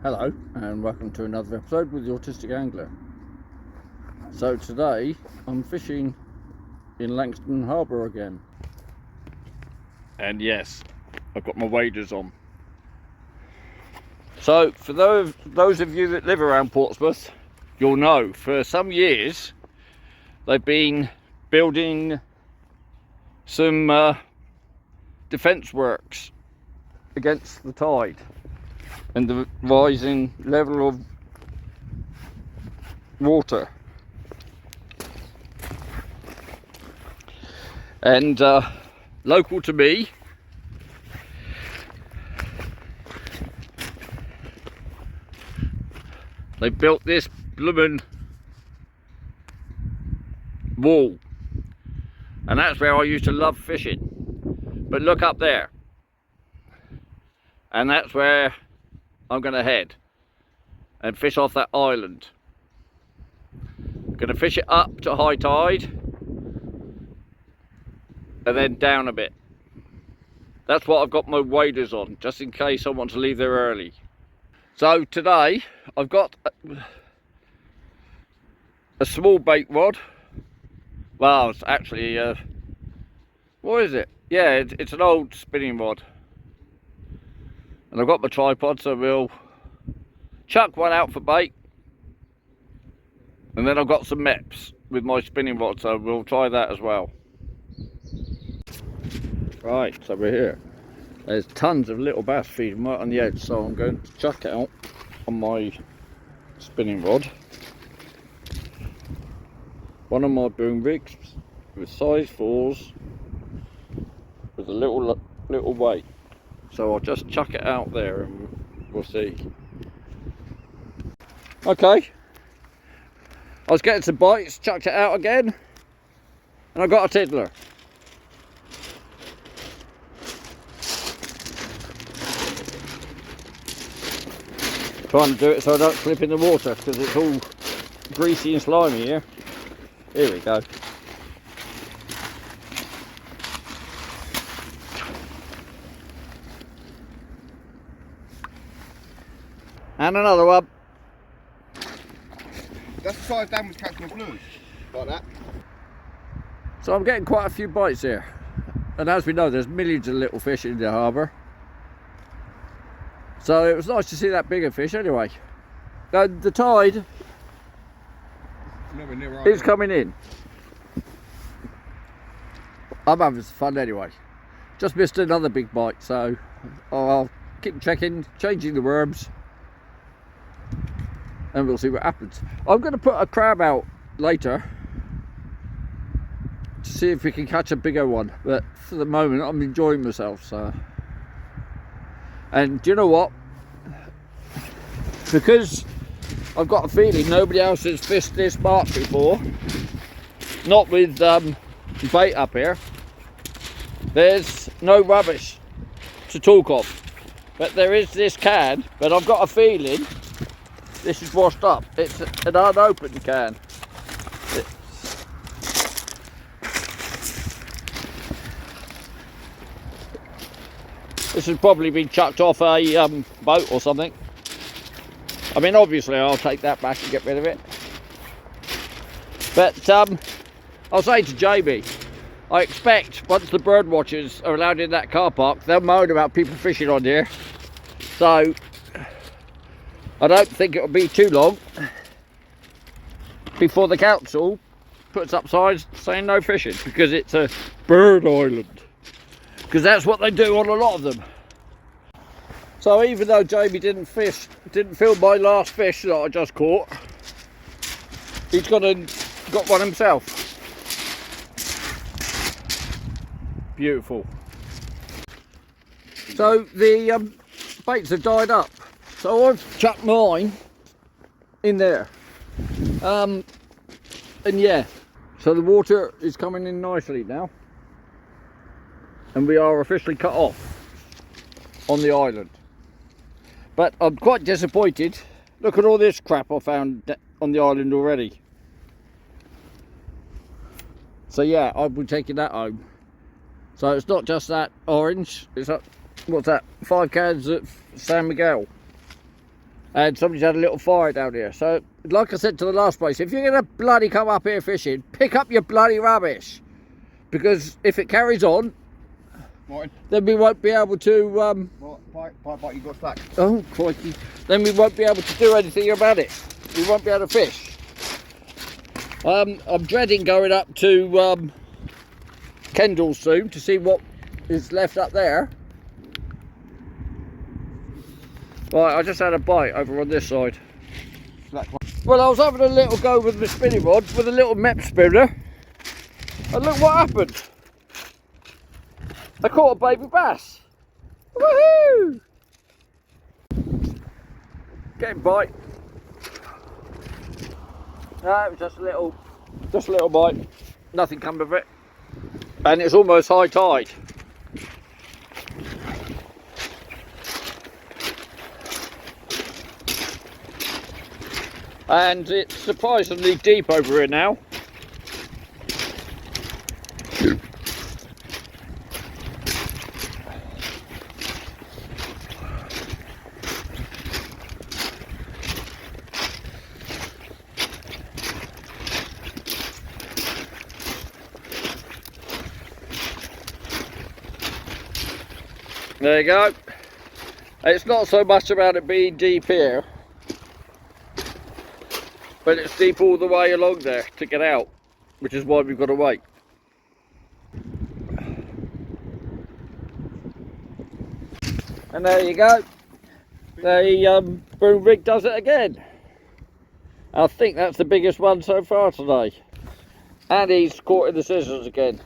Hello and welcome to another episode with the Autistic Angler. So today I'm fishing in Langstone Harbour again. And yes, I've got my waders on. So for those of you that live around Portsmouth, you'll know for some years they've been building some defence works against the tide and the rising level of water. And local to me, they built this bloomin' wall, and that's where I used to love fishing. But look up there, and that's where I'm going to head and fish off that island. I'm going to fish it up to high tide and then down a bit. That's what I've got my waders on, just in case I want to leave there early. So today I've got a small bait rod. Well, it's actually what is it? Yeah, it's an old spinning rod. And I've got my tripod, so we'll chuck one out for bait. And then I've got some meps with my spinning rod, so we'll try that as well. Right, so we're here. There's tons of little bass feeding right on the edge, so I'm going to chuck it out on my spinning rod. One of my boom rigs with size 4s with a little weight. So I'll just chuck it out there and we'll see. Okay, I was getting some bites, chucked it out again, and I got a tiddler. Trying to do it so I don't slip in the water because it's all greasy and slimy here. Here we go. And another one. That's the size down with catching the blues, like that. So I'm getting quite a few bites here. And as we know, there's millions of little fish in the harbour. So it was nice to see that bigger fish anyway. And the tide is coming in. I'm having some fun anyway. Just missed another big bite, so I'll keep checking, changing the worms, and we'll see what happens. I'm going to put a crab out later to see if we can catch a bigger one, but for the moment I'm enjoying myself. So, and do you know what, because I've got a feeling nobody else has fished this mark before, not with bait up here, there's no rubbish to talk of, but there is this can, but I've got a feeling this is washed up. It's an unopened can. This has probably been chucked off a boat or something. I mean, obviously I'll take that back and get rid of it. But I'll say to Jamie, I expect once the bird watchers are allowed in that car park, they'll moan about people fishing on here. So I don't think it'll be too long before the council puts up signs saying no fishing, because it's a bird island. Because that's what they do on a lot of them. So even though Jamie didn't film my last fish that I just caught, he's got one himself. Beautiful. So the baits have died up. So I've chucked mine in there, and yeah, so the water is coming in nicely now, and we are officially cut off on the island. But I'm quite disappointed. Look at all this crap I found on the island already. So yeah, I'll be taking that home. So it's not just that orange, it's what's that, 5 cans at San Miguel. and somebody's had a little fire down here. So, like I said to the last place, if you're going to bloody come up here fishing, pick up your bloody rubbish. Because if it carries on, Martin. then we won't be able to... Bite, you got slack. Oh, crikey. Then we won't be able to do anything about it. We won't be able to fish. I'm dreading going up to Kendall soon to see what is left up there. Right, I just had a bite over on this side. Well, I was having a little go with the spinning rod with a little mep spinner, and look what happened. I caught a baby bass. Woohoo! Getting bite. No, it was just a little bite. Nothing come of it. And it's almost high tide. And it's surprisingly deep over here now. There you go. It's not so much about it being deep here, but it's deep all the way along there to get out, which is why we've got to wait. And there you go. The boom rig does it again. I think that's the biggest one so far today. And he's caught in the scissors again.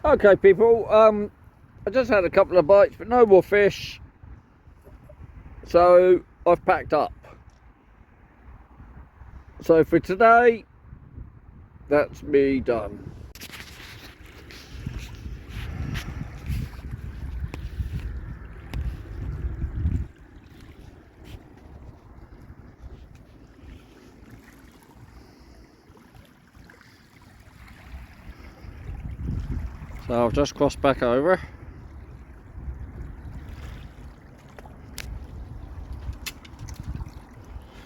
Okay people, I just had a couple of bites but no more fish, so I've packed up. So for today, that's me done. So I've just crossed back over.